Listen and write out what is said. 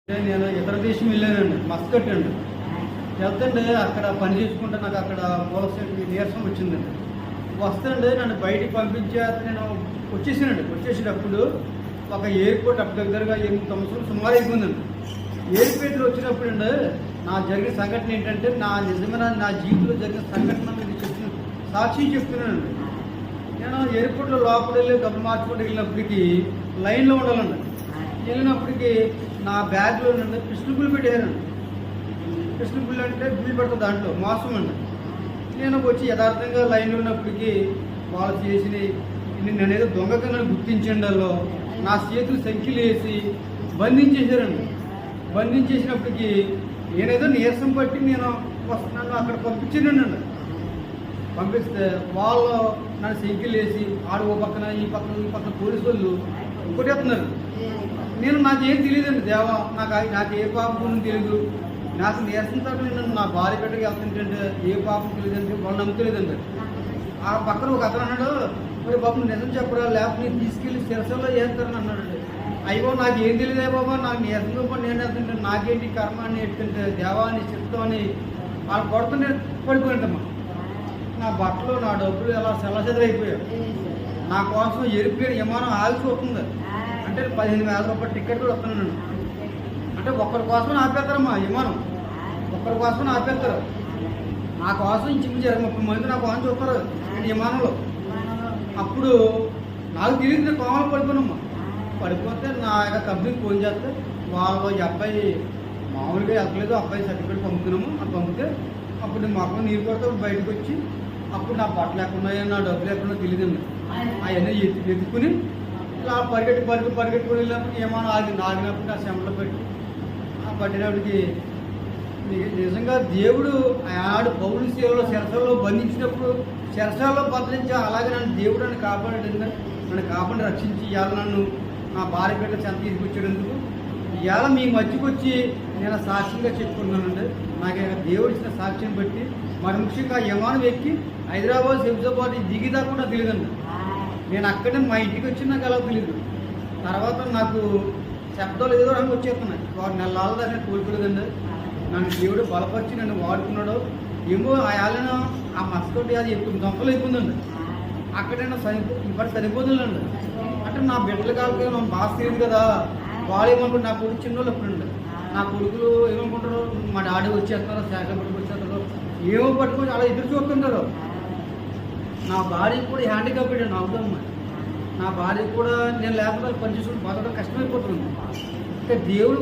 నేను ఇతర దేశం వెళ్ళానండి, మస్కట్ అండి. వెళ్తుండే అక్కడ పని చేసుకుంటే నాకు అక్కడ పోలీసు నీరసం వచ్చిందండి. వస్తుండే నన్ను బయటికి పంపించే నేను వచ్చేసినప్పుడు ఒక ఎయిర్పోర్ట్ అప్పుడు దగ్గరగా 8 సంవత్సరాలు సుమారు అయిపోయిందండి. ఎయిర్పోర్ట్లో వచ్చినప్పుడు అండి నా జరిగిన సంఘటన ఏంటంటే నిజమైన నా జీవితంలో జరిగిన సంఘటన మీద సాక్షి చెప్తున్నానండి. నేను ఎయిర్పోర్ట్లో లోపల వెళ్ళి డబ్బులు మార్చుకుంటూ వెళ్ళినప్పటికీ లైన్లో ఉండాలండి. వెళ్ళినప్పటికీ నా బ్యాగ్లో నుండి పిస్టల్ బిల్ పెట్టారండి. పిస్టల్ బిల్ అంటే బిల్ పెడతా దాంట్లో మోసం అండి. నేను వచ్చి యథార్థంగా లైన్లో ఉన్నప్పటికీ వాళ్ళు చేసి నేనేదో దొంగగా నన్ను గుర్తించండి. వాళ్ళు నా చేతులు సంఖ్యలు వేసి బంధించేశారండి. బంధించేసినప్పటికీ నేనేదో నీరసం పట్టి నేను నన్ను అక్కడ పంపించానండి. పంపిస్తే వాళ్ళు నన్ను సంఖ్యలు వేసి ఆడు ఓ పక్కన ఈ పక్కన పోలీసు వాళ్ళు కొట్టేస్తున్నారు. నాకేం తెలియదండి. దేవా నాకు ఏ పాపం తెలియదు. నాకు నీరసంతో నన్ను నా భార్య బిడ్డకి వెళ్తుంటే ఏ పాపం తెలియదండి. వాళ్ళు నమ్ముతలేదండి. ఆ పక్కన ఒక అతను అన్నాడు, మరి బాబు నిజం చెప్పరా లేకపోతే నేను తీసుకెళ్ళి శిరసలో వేస్తారని అన్నాడండి. అయ్యో నాకు ఏం తెలియదే బాబా, నాకు నీరసంతో పాటు నేను వెళ్తుంటే నాకేంటి కర్మ అని ఎత్తుంటే దేవాన్ని చెప్తామని వాళ్ళు కొడుతుంటే పడిపోయింటమ్మా. నా బట్టలు నా డబ్బులు ఎలా సెలసెదరైపోయాయి. నా కోసం ఎరిపోయిన విమానం ఆగిపోతుంది. అంటే 15,000 రూపాయల టికెట్ కూడా వస్తున్నాను. అంటే ఒక్కరి కోసం ఆపేస్తారమ్మా విమానం, ఒక్కరి కోసం ఆపేస్తారు. నా కోసం ఇంచుమించు 30 మంది నా కోసం చూస్తారు విమానంలో. అప్పుడు నాకు తెలియదు, నేను కోమలు పడిపోయినమ్మా. పడిపోతే నా యొక్క కంపెనీకి ఫోన్ చేస్తే వాళ్ళు ఈ అబ్బాయి మామూలుగా వెళ్తలేదు, అబ్బాయి సర్టిఫికేట్ పంపుతున్నాము. అది పంపితే అప్పుడు నేను మొక్కలు నీరు కొడితే బయటకు వచ్చి అప్పుడు నా బట్టలు ఎక్కడున్నాయో నా డబ్బులు ఎక్కడున్నా తెలియదండి. అవన్నీ ఎత్తుకుని ఇలా పరిగెట్టుకుని వెళ్ళినప్పుడు ఏమైనా ఆగినప్పుడు ఆ శంలో పెట్టి ఆ పట్టినప్పటికి నిజంగా దేవుడు ఆడు పౌరు సేవలో శిరసలో బంధించినప్పుడు శిరసలో భద్రించి అలాగే నన్ను దేవుడు నన్ను కాపాడాడు. నన్ను కాపాడి రక్షించి ఇవాళ నన్ను నా భార్య బిడ్డ చెంత తీసుకొచ్చేందుకు ఇవాళ మీ మధ్యకి వచ్చి నేను సాక్ష్యంగా చెప్పుకున్నానండి. నాకు దేవుడు ఇచ్చిన సాక్ష్యం బట్టి మరి ముఖ్యంగా విమానం ఎక్కి హైదరాబాద్ శంషాబాద్ దిగిదాకా కూడా తెలియదండి. నేను అక్కడే మా ఇంటికి వచ్చి నాకు అలా తెలియదు. తర్వాత నాకు శబ్దాలు ఏదో రంగు వచ్చేస్తున్నాయి. 6 నెలల దాకా కోలుకోలేదండి. నన్ను దేవుడు బలపరిచి నన్ను వాడుకున్నాడు. ఏమో ఆయాలను ఆ మస్కటి అది ఎక్కువ దొంగలు అయిపోయిందండి. అక్కడైనా ఇప్పుడు సరిపోతుందండి. అంటే నా బిడ్డలు కాకపోతే మనం బాగా తెలియదు కదా. వాళ్ళు ఏమనుకుంటారు, నా కొడుకు చిన్నోళ్ళు ఎప్పుడండి నా కొడుకులు ఏమనుకుంటారు, మా డాడీ వచ్చేస్తారో శాఖ పట్టుకు వచ్చేస్తారో ఏమో పట్టుకొని అలా ఎదురు చూస్తుంటారు. నా భార్యకు కూడా హ్యాండిక్యాప్డ్ అండి అవుతామ్మా. నా భార్యకు కూడా నేను లేకపోతే పనిచేసుకుని బతకడం కష్టమైపోతుంది. అంటే దేవుడు